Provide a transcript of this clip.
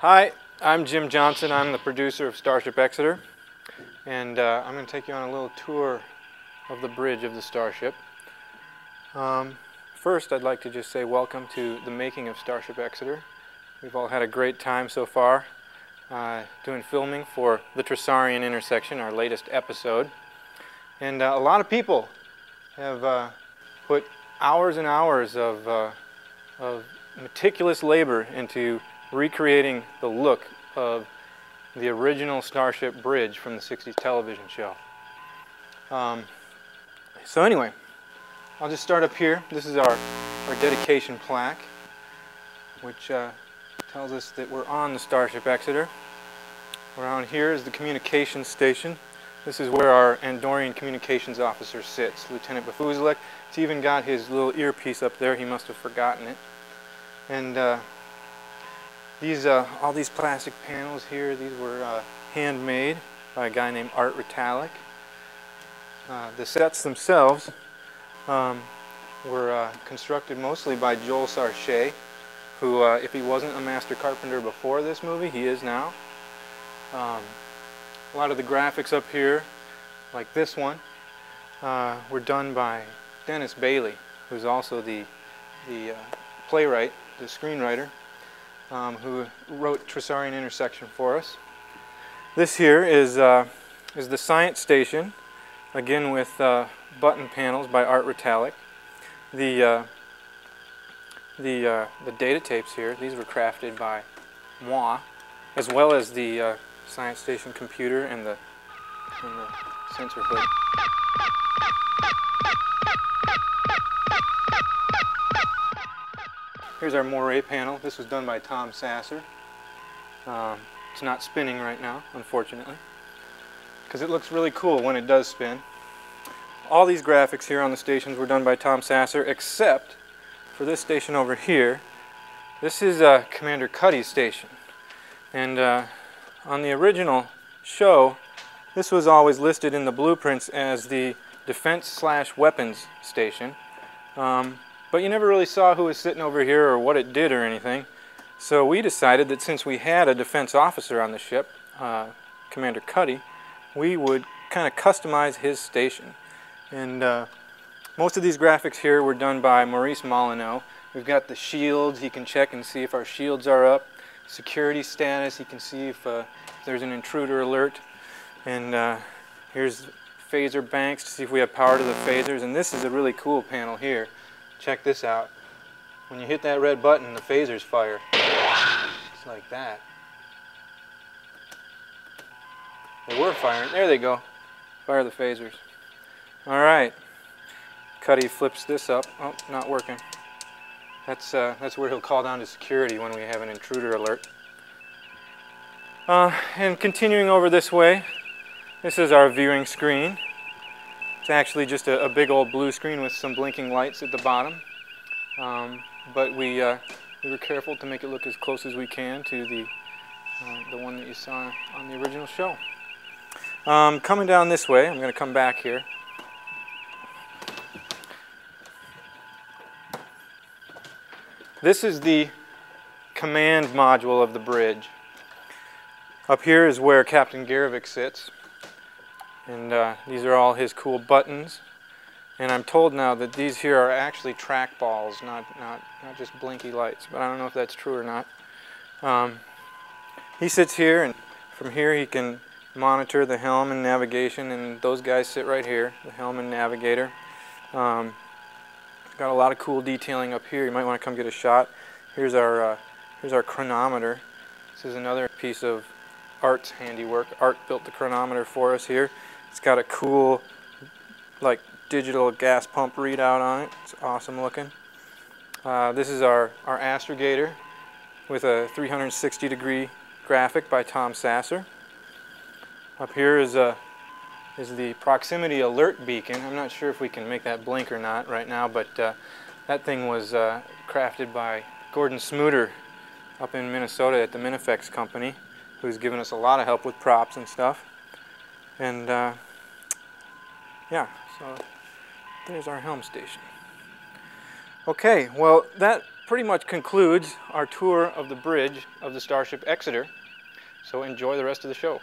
Hi, I'm Jimm Johnson. I'm the producer of Starship Exeter, and I'm going to take you on a little tour of the bridge of the Starship. First, I'd like to just say welcome to the making of Starship Exeter. We've all had a great time so far doing filming for the Tressaurian Intersection, our latest episode. And a lot of people have put hours and hours of meticulous labor into recreating the look of the original Starship Bridge from the 60s television show. So anyway, I'll just start up here. This is our dedication plaque, which tells us that we're on the Starship Exeter. Around here is the communications station. This is where our Andorian communications officer sits, Lieutenant Bafuzilek. He's even got his little earpiece up there. He must have forgotten it. And all these plastic panels here, these were handmade by a guy named Art Retallick. The sets themselves were constructed mostly by Joel Sarche, who, if he wasn't a master carpenter before this movie, he is now. A lot of the graphics up here, like this one, were done by Dennis Bailey, who's also the playwright, the screenwriter, who wrote Tressaurian Intersection for us. This here is the science station, again with button panels by Art Retallick. The data tapes here, these were crafted by moi, as well as the science station computer and the sensor hood. Here's our moire panel. This was done by Tom Sasser. It's not spinning right now, unfortunately, because it looks really cool when it does spin. All these graphics here on the stations were done by Tom Sasser, except for this station over here. This is Commander Cuddy's station. And on the original show, this was always listed in the blueprints as the defense/weapons station. But you never really saw who was sitting over here or what it did or anything. So we decided that since we had a defense officer on the ship, Commander Cuddy, we would kind of customize his station. And most of these graphics here were done by Maurice Molyneux. We've got the shields. He can check and see if our shields are up. Security status. He can see if there's an intruder alert. And here's phaser banks to see if we have power to the phasers. And this is a really cool panel here. Check this out. When you hit that red button, the phasers fire. Just like that. They were firing. There they go. Fire the phasers. All right. Cuddy flips this up. Oh, not working. That's where he'll call down to security when we have an intruder alert. And continuing over this way, this is our viewing screen. It's actually just a big old blue screen with some blinking lights at the bottom. But we were careful to make it look as close as we can to the one that you saw on the original show. Coming down this way, I'm going to come back here. This is the command module of the bridge. Up here is where Captain Garevic sits. And these are all his cool buttons. And I'm told now that these here are actually trackballs, not just blinky lights. But I don't know if that's true or not. He sits here, and from here he can monitor the helm and navigation. And those guys sit right here, the helm and navigator. Got a lot of cool detailing up here. You might want to come get a shot. Here's our chronometer. This is another piece of Art's handiwork. Art built the chronometer for us here. It's got a cool, like, digital gas pump readout on it. It's awesome looking. This is our astrogator with a 360-degree graphic by Tom Sasser. Up here is the proximity alert beacon. I'm not sure if we can make that blink or not right now, but that thing was crafted by Gordon Smuter up in Minnesota at the Minifex company, who's given us a lot of help with props and stuff. And yeah, so there's our helm station. Okay, well, that pretty much concludes our tour of the bridge of the Starship Exeter. So enjoy the rest of the show.